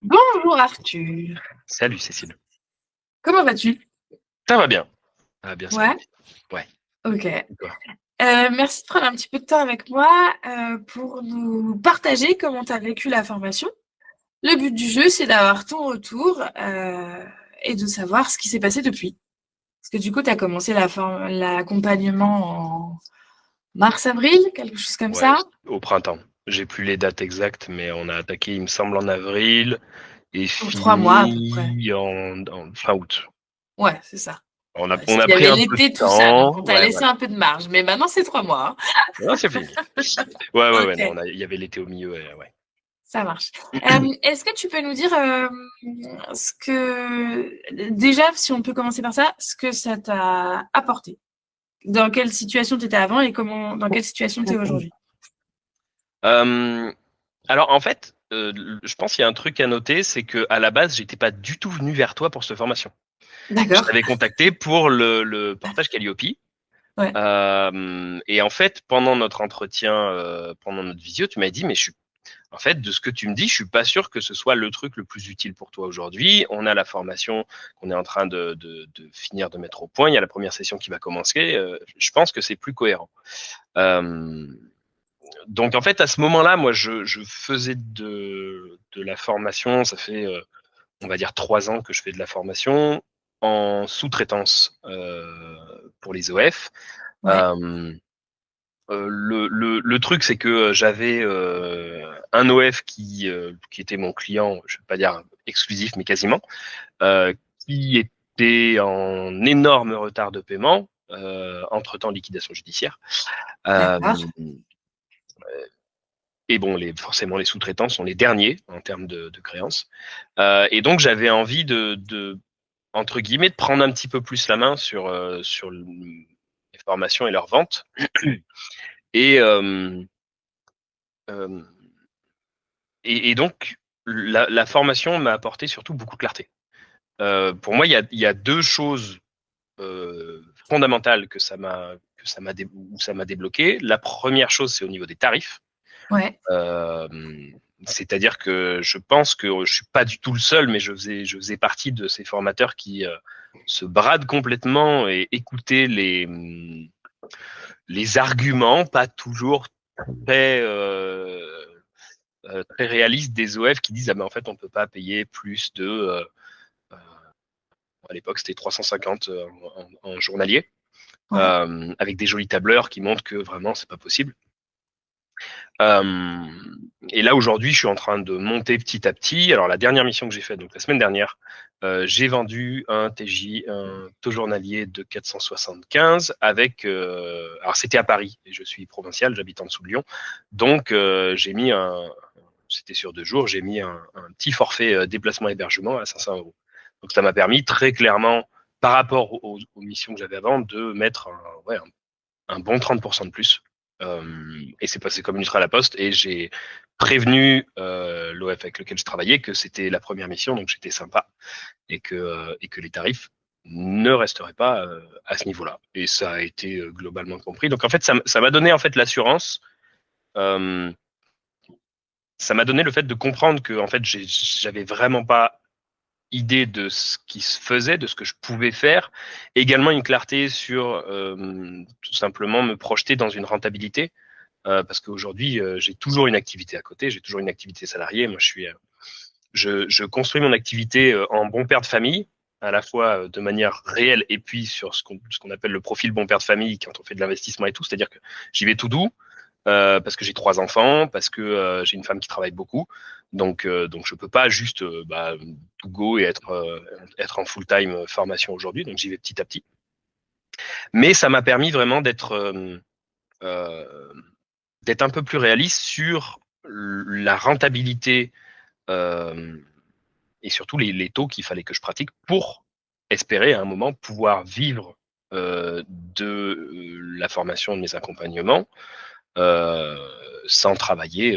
Bonjour Arthur, Salut Cécile. comment vas-tu? Ça va bien. Ça va bien, ça va Ouais, bien. Ouais, ok. et toi? Merci de prendre un petit peu de temps avec moi pour nous partager comment tu as vécu la formation. Le but du jeu, c'est d'avoir ton retour et de savoir ce qui s'est passé depuis. Parce que du coup, tu as commencé l'accompagnement en mars-avril, quelque chose comme Ouais, ça, au printemps. J'ai plus les dates exactes, mais on a attaqué, il me semble, en avril et pour 3 mois à peu près. fini en fin août. Ouais, c'est ça. Parce On a qu'il y pris avait un peu de l'été, tout ça, donc temps. on t'a Ouais, laissé voilà. un peu de marge. Mais maintenant, c'est 3 mois. Non, c'est fini. Ouais, non, Ok. il y avait l'été au milieu, ouais. Ça marche. Est-ce que tu peux nous dire ce que déjà, si on peut commencer par ça, ce que ça t'a apporté? Dans quelle situation tu étais avant et dans quelle situation tu es aujourd'hui? Euh, alors en fait, je pense qu'il y a un truc à noter, c'est que à la base, j'étais pas du tout venu vers toi pour cette formation. Je D'accord. t'avais contacté pour le portage Calliope. Ouais. Et en fait, pendant notre entretien, pendant notre visio, tu m'as dit, mais en fait, de ce que tu me dis, je suis pas sûr que ce soit le truc le plus utile pour toi aujourd'hui. On a la formation qu'on est en train de finir de mettre au point. Il y a la première session qui va commencer. Je pense que c'est plus cohérent. Euh, donc en fait, à ce moment-là, moi, je faisais de la formation. Ça fait, on va dire, 3 ans que je fais de la formation en sous-traitance pour les OF. Ouais. Euh, le truc, c'est que j'avais un OF qui était mon client, je ne vais pas dire exclusif, mais quasiment, qui était en énorme retard de paiement, entre-temps liquidation judiciaire. Euh, D'accord. et bon, forcément, les sous-traitants sont les derniers en termes de créances. Et donc, j'avais envie entre guillemets, de prendre un petit peu plus la main sur les formations et leur vente. Et, euh, et donc, la formation m'a apporté surtout beaucoup de clarté. Pour moi, il y a deux choses fondamentales où ça m'a débloqué. La première chose, c'est au niveau des tarifs. Ouais. Euh, C'est-à-dire que je pense que je suis pas du tout le seul, mais je faisais partie de ces formateurs qui se bradent complètement et écoutaient les arguments, pas toujours très très réaliste des OF qui disent ah ben en fait on peut pas payer plus de à l'époque c'était 350 en journalier Ouais. avec des jolis tableurs qui montrent que vraiment c'est pas possible. Euh, et là aujourd'hui je suis en train de monter petit à petit. Alors la dernière mission que j'ai faite donc la semaine dernière j'ai vendu un TJ, un taux journalier de 475 avec alors c'était à Paris et je suis provincial, j'habite en dessous de Lyon, donc j'ai mis c'était sur 2 jours, j'ai mis un petit forfait déplacement hébergement à 500 euros. Donc ça m'a permis très clairement, par rapport aux missions que j'avais avant, de mettre un bon 30% de plus. Et c'est passé comme une lettre à la poste. Et j'ai prévenu l'OF avec lequel je travaillais que c'était la première mission, donc j'étais sympa et que les tarifs ne resteraient pas à ce niveau-là. Et ça a été globalement compris. Donc en fait, ça m'a donné en fait l'assurance. Euh, Ça m'a donné le fait de comprendre que en fait j'avais vraiment pas idée de ce qui se faisait, de ce que je pouvais faire, également une clarté sur tout simplement me projeter dans une rentabilité, parce qu'aujourd'hui j'ai toujours une activité à côté, j'ai toujours une activité salariée. Moi je construis mon activité en bon père de famille, à la fois de manière réelle et puis sur ce qu'on appelle le profil bon père de famille quand on fait de l'investissement et tout, c'est-à-dire que j'y vais tout doux, parce que j'ai 3 enfants, parce que j'ai une femme qui travaille beaucoup. Donc je peux pas juste to go et être en full-time formation aujourd'hui. Donc j'y vais petit à petit. Mais ça m'a permis vraiment euh, d'être un peu plus réaliste sur la rentabilité euh, et surtout les taux qu'il fallait que je pratique pour espérer à un moment pouvoir vivre de la formation de mes accompagnements euh, sans travailler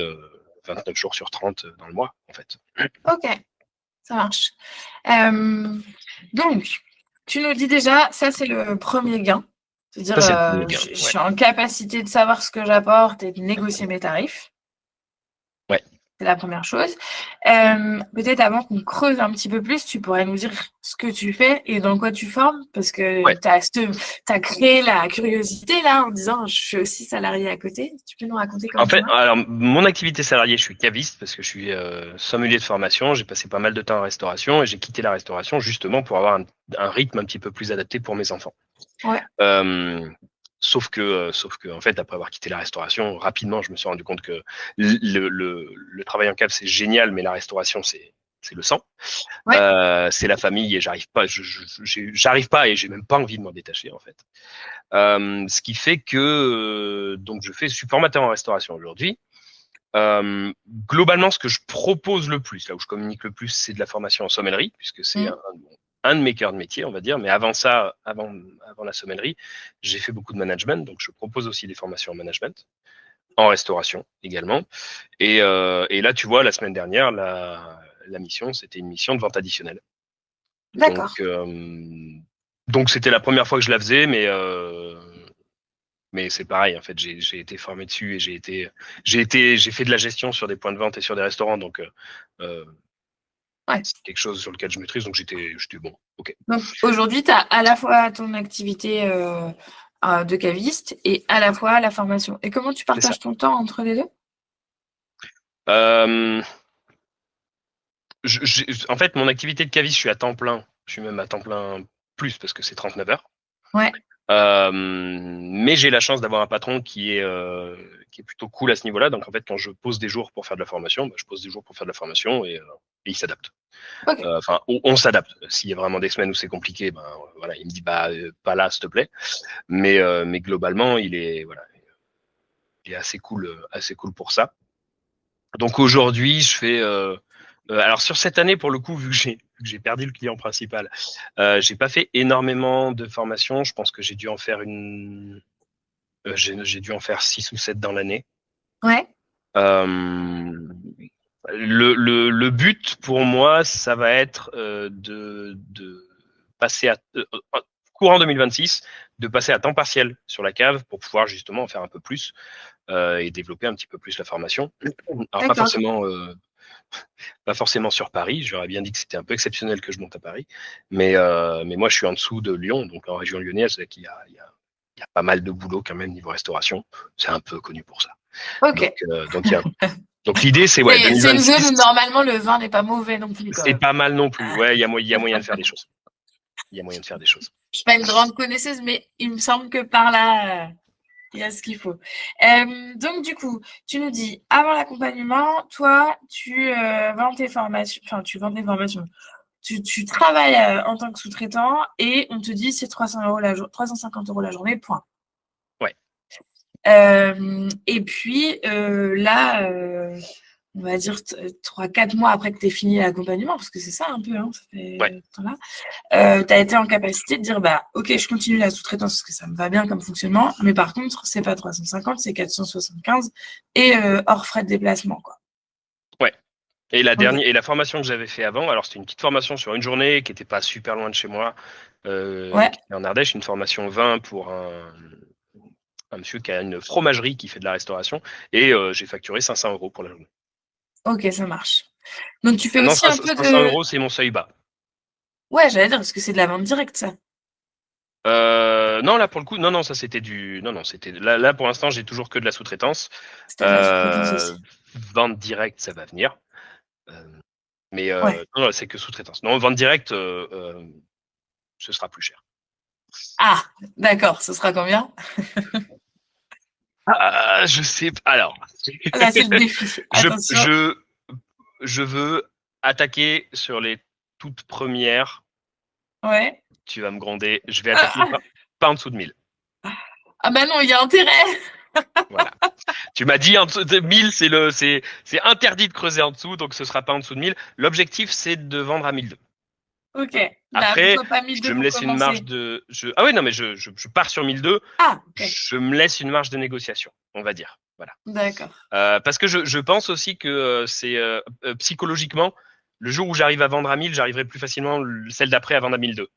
29 jours sur 30 dans le mois, en fait. Ok, ça marche. Euh, donc, tu nous dis déjà, ça c'est le premier gain. Ça, C'est-à-dire, c'est le premier gain. je Ouais. suis en capacité de savoir ce que j'apporte et de négocier mes tarifs. Ouais. C'est la première chose. Peut-être avant qu'on creuse un petit peu plus, tu pourrais nous dire ce que tu fais et dans quoi tu formes, parce que Ouais. tu as créé la curiosité là en disant je suis aussi salarié à côté. Tu peux nous raconter En comment ça fait, marche? alors, mon activité salariée, je suis caviste parce que je suis sommelier de formation. J'ai passé pas mal de temps en restauration et j'ai quitté la restauration justement pour avoir un rythme un petit peu plus adapté pour mes enfants. Ouais, Euh, sauf que, en fait, après avoir quitté la restauration, rapidement, je me suis rendu compte que le travail en cave, c'est génial, mais la restauration, c'est le sang. ouais, C'est la famille et j'arrive pas et j'ai même pas envie de m'en détacher, en fait. Ce qui fait que, donc, je suis formateur en restauration aujourd'hui. Globalement, ce que je propose le plus, là où je communique le plus, c'est de la formation en sommellerie, puisque c'est mmh, un de mes cœurs de métier, on va dire. Mais avant ça, avant la sommellerie, j'ai fait beaucoup de management, donc je propose aussi des formations en management, en restauration également. Et là, tu vois, la semaine dernière, la mission, c'était une mission de vente additionnelle. Donc, d'accord. donc c'était la première fois que je la faisais, mais c'est pareil, en fait, j'ai été formé dessus et j'ai fait de la gestion sur des points de vente et sur des restaurants, donc euh, Ouais. c'est quelque chose sur lequel je maîtrise, donc j'étais bon, ok. Donc aujourd'hui, tu as à la fois ton activité de caviste et à la fois la formation. Et comment tu C'est ça. partages ton temps entre les deux? Euh, en fait, mon activité de caviste, je suis à temps plein. Je suis même à temps plein plus parce que c'est 39 heures. Ouais, Mais j'ai la chance d'avoir un patron qui est plutôt cool à ce niveau-là. Donc en fait, quand je pose des jours pour faire de la formation, bah, je pose des jours pour faire de la formation et il s'adapte. ok. Enfin, on s'adapte. S'il y a vraiment des semaines où c'est compliqué, ben voilà, il me dit bah pas là, s'il te plaît. Mais globalement, il est assez cool pour ça. Donc aujourd'hui, je fais. Alors sur cette année, pour le coup, vu que j'ai perdu le client principal, j'ai pas fait énormément de formations. Je pense que j'ai dû en faire 6 ou 7 dans l'année. Ouais, Euh, le but pour moi, ça va être de passer courant 2026, de passer à temps partiel sur la cave pour pouvoir justement en faire un peu plus et développer un petit peu plus la formation. Alors d'accord. pas forcément sur Paris. J'aurais bien dit que c'était un peu exceptionnel que je monte à Paris, mais moi je suis en dessous de Lyon, donc en région lyonnaise, il y a pas mal de boulot quand même niveau restauration. C'est un peu connu pour ça. Donc, Ok. donc l'idée, c'est ouais, C'est une zone 2026, où normalement le vin n'est pas mauvais non plus, quand c'est même. pas mal non plus. Ouais, il y a moyen de faire des choses. Il y a moyen de faire des choses. Je suis pas une grande connaisseuse, mais il me semble que par là, il y a ce qu'il faut. Donc du coup, tu nous dis, avant l'accompagnement, toi, tu vends tes formations, enfin tu vends tes formations. Tu travailles en tant que sous-traitant et on te dit c'est 300 € 350 € la journée, point. Ouais, Et puis là, on va dire 3-4 mois après que tu aies fini l'accompagnement, parce que c'est ça un peu, hein, ça ouais, fait temps là, tu as été en capacité de dire bah ok, je continue la sous-traitance parce que ça me va bien comme fonctionnement, mais par contre, c'est pas 350, c'est 475 et hors frais de déplacement, quoi. ouais. Et Ok. la formation que j'avais fait avant, alors c'était une petite formation sur une journée qui était pas super loin de chez moi, Ouais. qui était en Ardèche, une formation vin pour un monsieur qui a une fromagerie qui fait de la restauration, et j'ai facturé 500 euros pour la journée. Ok, ça marche. Donc tu fais Maintenant, aussi un peu 500 de. euros, c'est mon seuil bas. Ouais, j'allais dire parce que c'est de la vente directe, ça. Non, là pour le coup, non, non, ça c'était non, non, c'était là pour l'instant, j'ai toujours que de la sous-traitance. C'était de la sous-traitance aussi. Vente directe, ça va venir. Euh, mais Ouais. non, non, c'est que sous-traitance. Non, vente directe, ce sera plus cher. Ah, d'accord. Ce sera combien? Ah, je sais pas. Alors, Là, c'est le défi. je, Attention. je, je veux attaquer sur les toutes premières. Ouais. Tu vas me gronder. Je vais attaquer Ah, pas en dessous de 1000. ah bah non, il y a intérêt. Voilà. Tu m'as dit en dessous de 1000, c'est interdit de creuser en dessous, donc ce sera pas en dessous de 1000. L'objectif, c'est de vendre à 1002. Ok. Bah Après, pourquoi pas 1002 je me pour laisse une marge commencer? de. Ah oui, non, mais je pars sur 1002. Ah, ok. Je me laisse une marge de négociation, on va dire. Voilà. D'accord. Parce que je pense aussi que c'est psychologiquement, le jour où j'arrive à vendre à 1000, j'arriverai plus facilement celle d'après à vendre à 1002.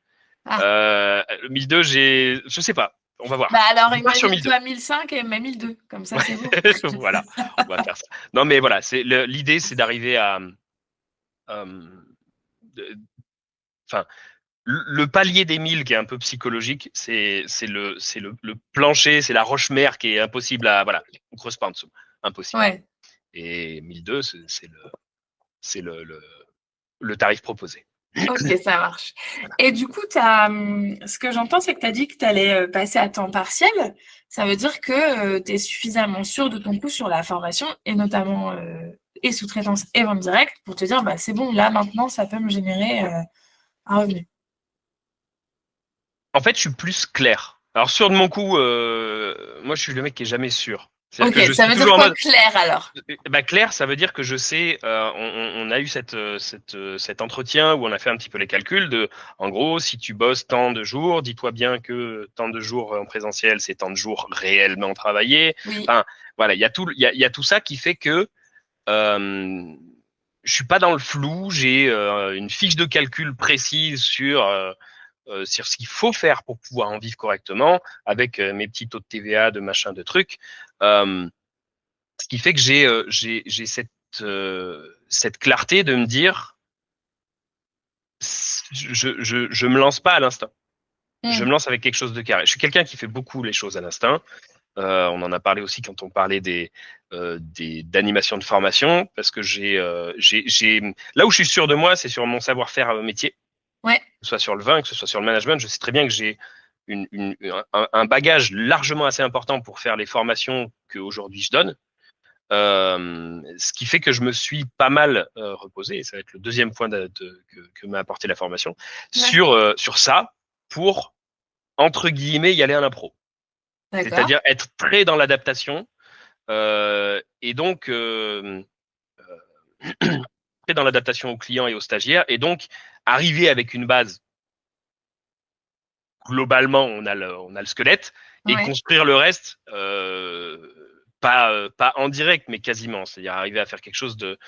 Ah, 1002, je sais pas. On va voir. Bah alors, Je pars sur 1002. imagine-toi 1005 et même 1002, comme ça c'est beau. Voilà, on va faire ça. Non, mais voilà, l'idée, c'est d'arriver à, enfin, le palier des 1000 qui est un peu psychologique, c'est le plancher, c'est la roche mère qui est impossible à, voilà, on creuse pas en dessous, impossible. Ouais. Et 1002, c'est le tarif proposé. Ok, ça marche. Voilà. Et du coup, ce que j'entends, c'est que tu as dit que tu allais passer à temps partiel. Ça veut dire que tu es suffisamment sûr de ton coup sur la formation et notamment et sous-traitance et vente directe pour te dire, bah, c'est bon, là, maintenant, ça peut me générer un revenu. En fait, je suis plus clair. Alors, sûr de mon coup, moi, je suis le mec qui est jamais sûr. C'est-à-dire Ok, que je ça suis veut dire toujours en quoi mode, clair alors? bah, clair, ça veut dire que je sais, on a eu cet entretien où on a fait un petit peu les calculs de, en gros, si tu bosses tant de jours, dis-toi bien que tant de jours en présentiel, c'est tant de jours réellement travaillés. Oui. Enfin, voilà, il y a tout ça qui fait que je suis pas dans le flou. J'ai une fiche de calcul précise sur ce qu'il faut faire pour pouvoir en vivre correctement, avec mes petits taux de TVA, de machin, de trucs. Ce qui fait que j'ai cette clarté de me dire, je me lance pas à l'instinct. Je me Hmm. lance avec quelque chose de carré. Je suis quelqu'un qui fait beaucoup les choses à l'instinct. On en a parlé aussi quand on parlait d'animation de formation, parce que là où je suis sûr de moi, c'est sur mon savoir-faire métier, que Ouais. ce soit sur le vin, que ce soit sur le management. Je sais très bien que j'ai un bagage largement assez important pour faire les formations qu'aujourd'hui je donne. Ce qui fait que je me suis pas mal reposé, et ça va être le deuxième point que m'a apporté la formation, Ouais. sur ça, pour, entre guillemets, y aller à l'impro. D'accord. C'est-à-dire être très dans l'adaptation, et donc très dans l'adaptation aux clients et aux stagiaires, et donc arriver avec une base, globalement, on a le squelette, et Ouais. construire le reste, pas en direct, mais quasiment. C'est-à-dire arriver à faire quelque chose de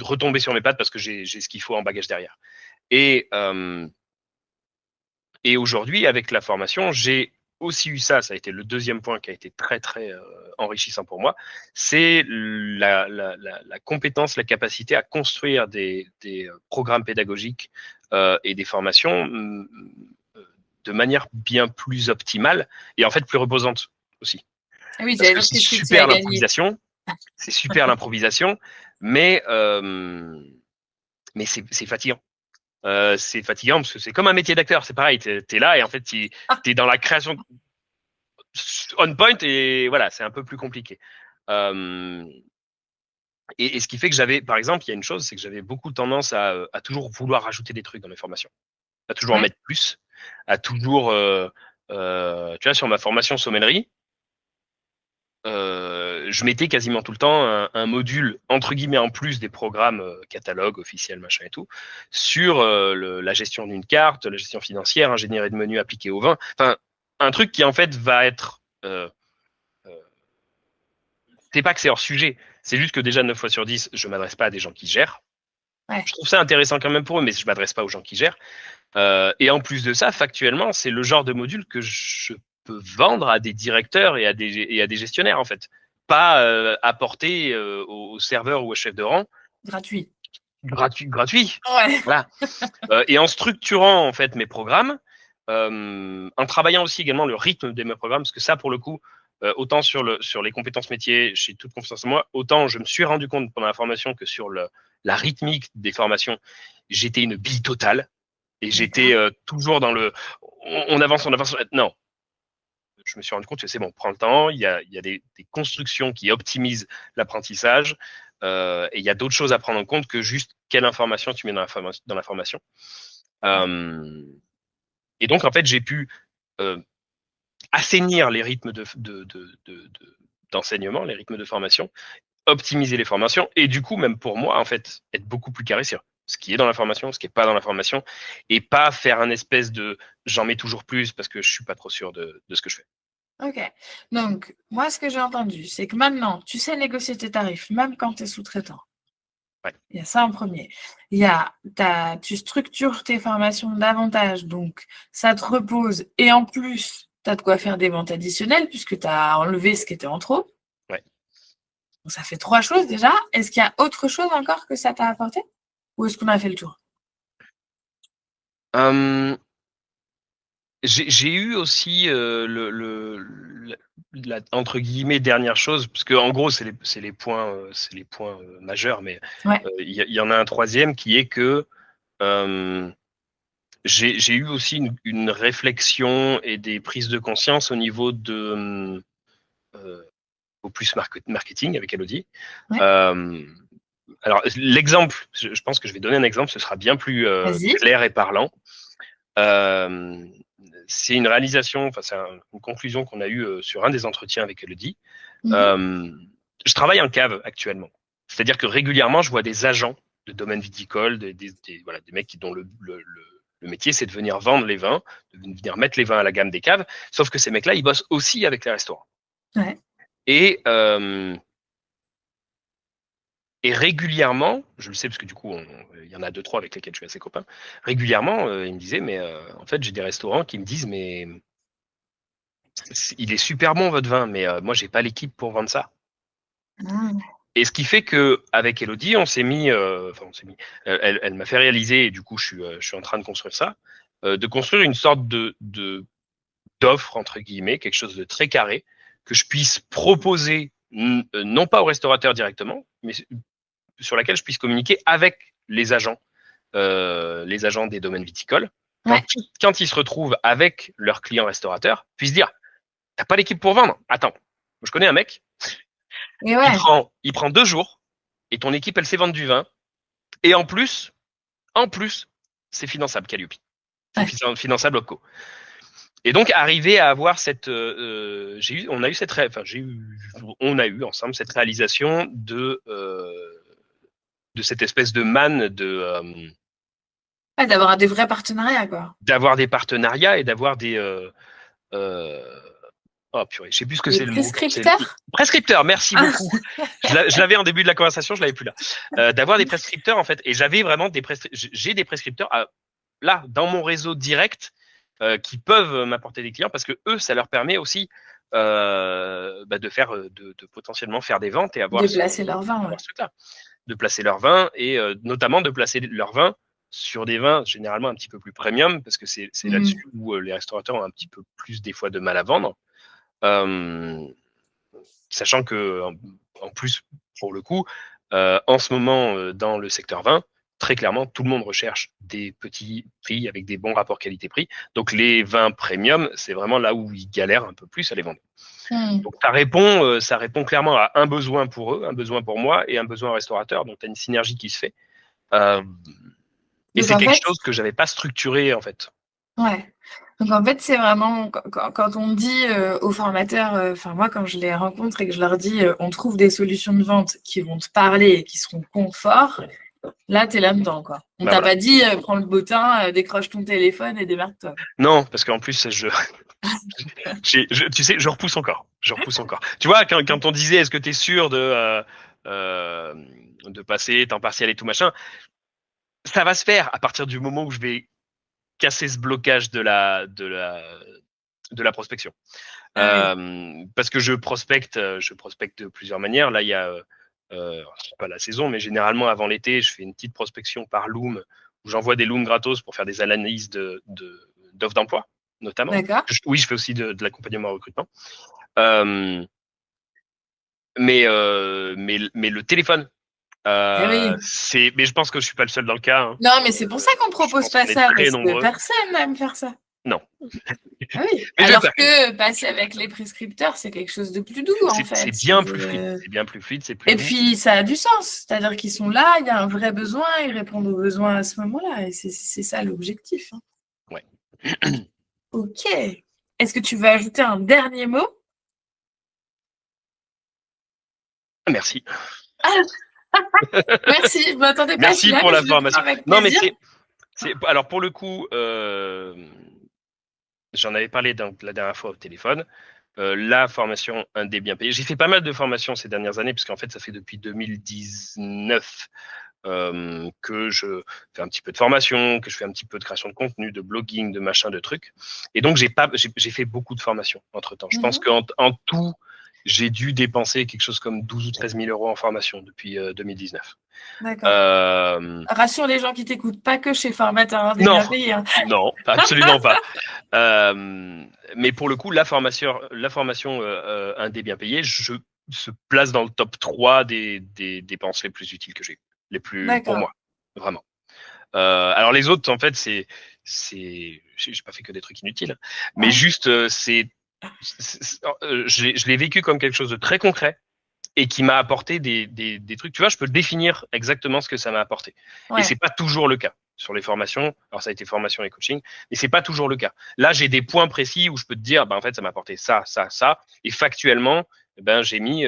retomber sur mes pattes parce que j'ai ce qu'il faut en bagage derrière. Et, euh, et aujourd'hui, avec la formation, j'ai aussi eu ça. Ça a été le deuxième point qui a été très, très enrichissant pour moi. C'est la compétence, la capacité à construire des programmes pédagogiques et des formations de manière bien plus optimale et en fait plus reposante aussi. Ah oui, Parce j'allais que dire c'est qu'est-ce que tu as super gagné. l'improvisation, c'est super l'improvisation, mais c'est fatigant. C'est fatigant parce que c'est comme un métier d'acteur, c'est pareil, t'es là et en fait t'es dans la création on point et voilà, c'est un peu plus compliqué. Euh, et ce qui fait que j'avais, par exemple, il y a une chose, c'est que j'avais beaucoup tendance à toujours vouloir rajouter des trucs dans mes formations, à toujours en Ouais. mettre plus, à toujours, tu vois, sur ma formation sommellerie, je mettais quasiment tout le temps un module entre guillemets en plus des programmes catalogue officiel machin et tout sur la gestion d'une carte, la gestion financière, ingénierie de menu appliquée au vin. Enfin, un truc qui en fait va être euh, c'est pas que c'est hors sujet, c'est juste que déjà 9 fois sur 10 je m'adresse pas à des gens qui gèrent. Ouais. Je trouve ça intéressant quand même pour eux, mais je m'adresse pas aux gens qui gèrent. Et en plus de ça, factuellement, c'est le genre de module que je peux vendre à des directeurs et à des gestionnaires, en fait. Pas apporter aux serveurs ou aux chefs de rang Gratuit. gratuit. Ouais. Voilà. Et en structurant, en fait, mes programmes, en travaillant aussi également le rythme de mes programmes, parce que ça, pour le coup, autant sur les compétences métiers, j'ai toute confiance en moi, autant je me suis rendu compte pendant la formation que sur la rythmique des formations, j'étais une bille totale. Et j'étais D'accord. toujours dans on avance, on avance. Non, je me suis rendu compte que c'est bon, prends le temps. Il y a des constructions qui optimisent l'apprentissage. Et il y a d'autres choses à prendre en compte que juste quelle information tu mets dans la formation. Ouais. Euh, et donc, en fait, j'ai pu euh, assainir les rythmes d'enseignement, les rythmes de formation, optimiser les formations et du coup, même pour moi, en fait, être beaucoup plus carré sur ce qui est dans la formation, ce qui est pas dans la formation et pas faire un espèce de j'en mets toujours plus parce que je suis pas trop sûr de ce que je fais. Ok. Donc, moi, ce que j'ai entendu, c'est que maintenant, tu sais négocier tes tarifs, même quand tu es sous-traitant. Ouais. Il y a ça en premier. Tu structures tes formations davantage, donc ça te repose. Et en plus, Tu as de quoi faire des ventes additionnelles puisque tu as enlevé ce qui était en trop. Ouais. Donc, ça fait 3 choses déjà. Est-ce qu'il y a autre chose encore que ça t'a apporté? Ou est-ce qu'on a fait le tour? J'ai eu aussi entre guillemets dernière chose, parce que en gros c'est les points majeurs, mais Ouais. il y en a un troisième qui est que j'ai eu aussi une réflexion et des prises de conscience au niveau de au plus marketing avec Elodie. Ouais. Alors l'exemple, je pense que je vais donner un exemple, ce sera bien plus Vas-y. clair et parlant. C'est une réalisation, enfin c'est une conclusion qu'on a eue sur un des entretiens avec Elodie. Je travaille en cave actuellement. C'est-à-dire que régulièrement, je vois des agents de domaine viticole, voilà, des mecs dont le métier, c'est de venir vendre les vins, de venir mettre les vins à la gamme des caves. Sauf que ces mecs-là, ils bossent aussi avec les restaurants. Ouais. Et régulièrement, je le sais parce que du coup, il y en a 2-3 avec lesquels je suis assez copain, régulièrement, ils me disaient, mais en fait, j'ai des restaurants qui me disent, mais il est super bon votre vin, mais moi, j'ai pas l'équipe pour vendre ça. Et ce qui fait que avec Elodie, on s'est mis, elle m'a fait réaliser, et du coup, je suis en train de construire ça, de construire une sorte d'offre entre guillemets, quelque chose de très carré que je puisse proposer non pas aux restaurateurs directement, mais sur laquelle je puisse communiquer avec les agents des domaines viticoles. Ouais. Quand ils se retrouvent avec leurs clients restaurateurs, puissent dire, t'as pas l'équipe pour vendre? Attends, je connais un mec, Et ouais. il prend 2 jours et ton équipe, elle sait vendre du vin. Et en plus, c'est finançable, Calliope. C'est Ouais. finançable Opco. Et donc, arriver à avoir on a eu ensemble cette réalisation de cette espèce de manne Ouais, d'avoir des vrais partenariats, quoi. d'avoir des partenariats et d'avoir des oh purée, je sais plus ce que Des c'est le mot. C'est prescripteurs? prescripteur. Merci beaucoup. Je l'avais en début de la conversation, je l'avais plus là. D'avoir des prescripteurs en fait, et j'avais vraiment j'ai des prescripteurs là dans mon réseau direct qui peuvent m'apporter des clients parce que eux, ça leur permet aussi de potentiellement faire des ventes et avoir Déplacer leur vin, ouais. ce truc-là, de placer leur vin et notamment de placer leur vin sur des vins généralement un petit peu plus premium parce que c'est là-dessus où les restaurateurs ont un petit peu plus des fois de mal à vendre. Sachant que en plus pour le coup en ce moment dans le secteur vin, très clairement tout le monde recherche des petits prix avec des bons rapports qualité-prix, donc les vins premium c'est vraiment là où ils galèrent un peu plus à les vendre. Donc ça répond clairement à un besoin pour eux, un besoin pour moi et un besoin restaurateur, donc tu as une synergie qui se fait et Donc c'est en quelque fait, chose que j'avais pas structuré en fait. ouais. Donc en fait, c'est vraiment quand on dit aux formateurs, enfin moi quand je les rencontre et que je leur dis on trouve des solutions de vente qui vont te parler et qui seront confort, là tu es là-dedans quoi. On t'a Voilà. pas dit prends le bottin, décroche ton téléphone et démerde-toi. Non, parce qu'en plus tu sais, je repousse encore. Tu vois, quand on disait, est-ce que tu es sûr de passer temps partiel et tout machin, ça va se faire à partir du moment où je vais casser ce blocage de la prospection. Ah oui. Parce que je prospecte de plusieurs manières. Là, il y a, c'est pas la saison, mais généralement avant l'été, je fais une petite prospection par Loom où j'envoie des Loom gratos pour faire des analyses d'offres d'emploi, notamment. D'accord. Oui, je fais aussi de l'accompagnement au recrutement. Euh, mais le téléphone, Eh oui. mais je pense que je suis pas le seul dans le cas. Hein. Non, mais c'est pour ça qu'on Je propose pense pas qu'on est ça, très parce que nombreux. personne n'aime faire ça. Non. Ah oui. Mais je vais Alors faire. que passer avec les prescripteurs, c'est quelque chose de plus doux en C'est fait. bien plus fluide. C'est bien plus fluide, c'est plus Et doux. puis ça a du sens, c'est-à-dire qu'ils sont là, il y a un vrai besoin, ils répondent aux besoins à ce moment-là, et c'est ça l'objectif. Hein. Ouais. Ok. Est-ce que tu veux ajouter un dernier mot? Merci. Merci, je m'attendais pas à Merci celui-là, pour mais la je le prends formation. avec Non, mais plaisir. alors pour le coup, j'en avais parlé la dernière fois au téléphone. La formation indé bien payé. J'ai fait pas mal de formations ces dernières années, puisqu'en fait, ça fait depuis 2019 que je fais un petit peu de formation, que je fais un petit peu de création de contenu, de blogging, de machin, de trucs. Et donc, j'ai fait beaucoup de formations entre-temps. Je pense qu'en tout, j'ai dû dépenser quelque chose comme 12 ou 13 000 euros en formation depuis 2019. D'accord. Rassure les gens qui t'écoutent, pas que chez Formateur des bien payés. Hein. Non, absolument pas. Mais pour le coup, la formation un des bien payés, je se place dans le top 3 des dépenses les plus utiles que j'ai, les plus pour moi, vraiment. Alors les autres, en fait, j'ai pas fait que des trucs inutiles, mais juste je l'ai vécu comme quelque chose de très concret et qui m'a apporté des trucs. Tu vois, je peux définir exactement ce que ça m'a apporté. Ouais. Et c'est pas toujours le cas sur les formations. Alors ça a été formation et coaching, mais c'est pas toujours le cas. Là, j'ai des points précis où je peux te dire, en fait, ça m'a apporté ça, ça, ça, et factuellement, j'ai mis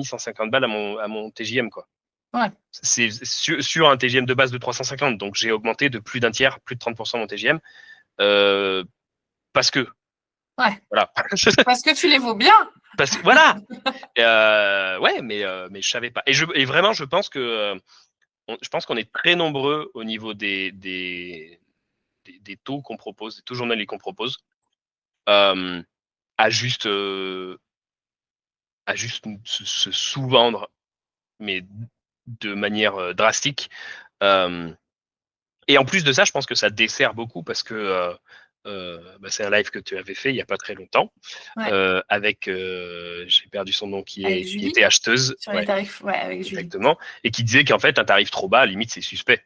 150 balles à mon TJM, quoi. Ouais. C'est sur un TJM de base de 350, donc j'ai augmenté de plus d'un tiers, plus de 30% mon TJM, parce que. Ouais. Voilà. Parce que tu les vaux bien. Parce que voilà. Ouais, mais je savais pas. Et vraiment, je pense que qu'on est très nombreux au niveau des taux qu'on propose, des taux journaliers qu'on propose, à juste se sous-vendre, mais de manière drastique. Et en plus de ça, je pense que ça dessert beaucoup parce que c'est un live que tu avais fait il n'y a pas très longtemps, avec, j'ai perdu son nom, qui était acheteuse. Sur les tarifs, avec Julie. Exactement. Et qui disait qu'en fait, un tarif trop bas, à la limite, c'est suspect.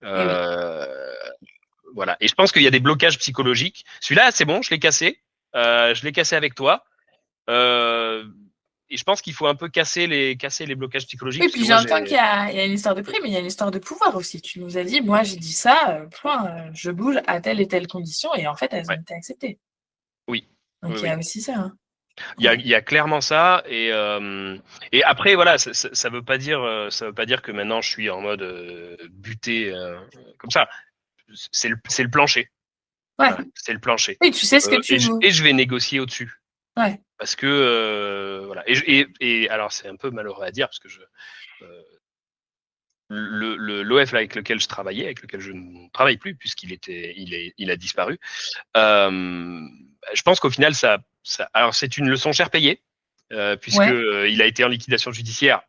Voilà. Et je pense qu'il y a des blocages psychologiques. Celui-là, c'est bon, je l'ai cassé. Je l'ai cassé avec toi. Et je pense qu'il faut un peu casser les blocages psychologiques. Oui, puis j'entends qu'il y a une histoire de prix, mais il y a une histoire de pouvoir aussi. Tu nous as dit, moi j'ai dit ça, je bouge à telle et telle condition, et en fait, elles ont été acceptées. Oui. Donc il y a aussi ça. Hein. Il y a clairement ça, et après voilà, ça veut pas dire que maintenant je suis en mode buté comme ça. C'est le plancher. Ouais. Voilà, c'est le plancher. Oui, tu sais ce que tu veux. Et je vais négocier au-dessus. Ouais. Parce que voilà. Et alors c'est un peu malheureux à dire parce que l'OF avec lequel je travaillais, avec lequel je ne travaille plus puisqu'il a disparu. Je pense qu'au final alors c'est une leçon cher payée puisque il a été en liquidation judiciaire.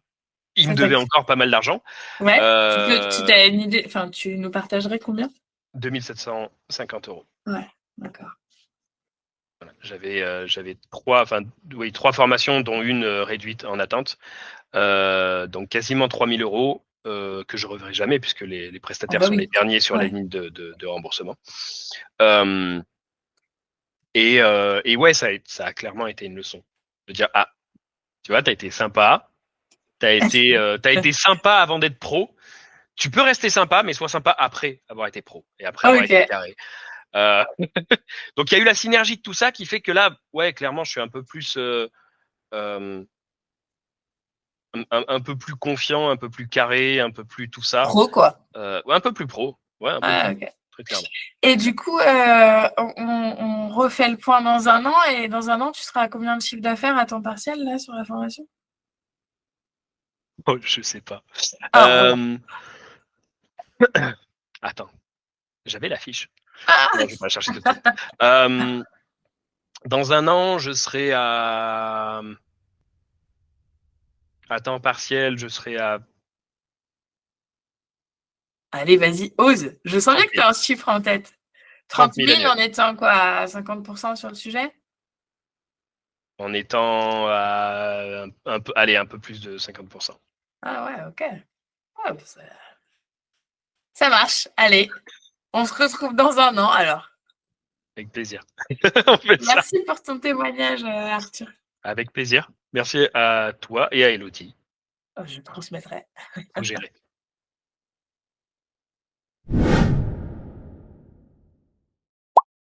Il me devait encore pas mal d'argent. Ouais. Tu as une idée, enfin tu nous partagerais combien? 2750 euros. Ouais, d'accord. Voilà. J'avais trois formations, dont une réduite en attente. Donc quasiment 3000 euros que je ne reverrai jamais puisque les prestataires sont les derniers sur la ligne de remboursement. Et ouais, ça a clairement été une leçon. De dire, tu vois, tu as été sympa. Tu as été sympa avant d'être pro. Tu peux rester sympa, mais sois sympa après avoir été pro et après avoir été carré. Donc il y a eu la synergie de tout ça qui fait que là, ouais, clairement, je suis un peu plus un peu plus confiant, un peu plus carré, un peu plus tout ça. Pro, quoi. Un peu plus pro. Ouais, un peu plus, très clairement. Et du coup, on refait le point dans un an, et dans un an, tu seras à combien de chiffre d'affaires à temps partiel là sur la formation? Oh, je sais pas. Attends, j'avais la fiche. Non, je vais pas la chercher tout de suite. Dans un an, je serai à temps partiel, je serai à... Allez, vas-y, ose. Je sens bien que tu as un chiffre en tête. 30 000 en étant quoi, à 50% sur le sujet? En étant à un peu plus de 50%. Ah ouais, ok. Oh, ça marche. Allez, on se retrouve dans un an alors. Avec plaisir. Merci pour ton témoignage, Arthur. Avec plaisir. Merci à toi et à Elodie. Oh, je transmettrai. Faut gérer.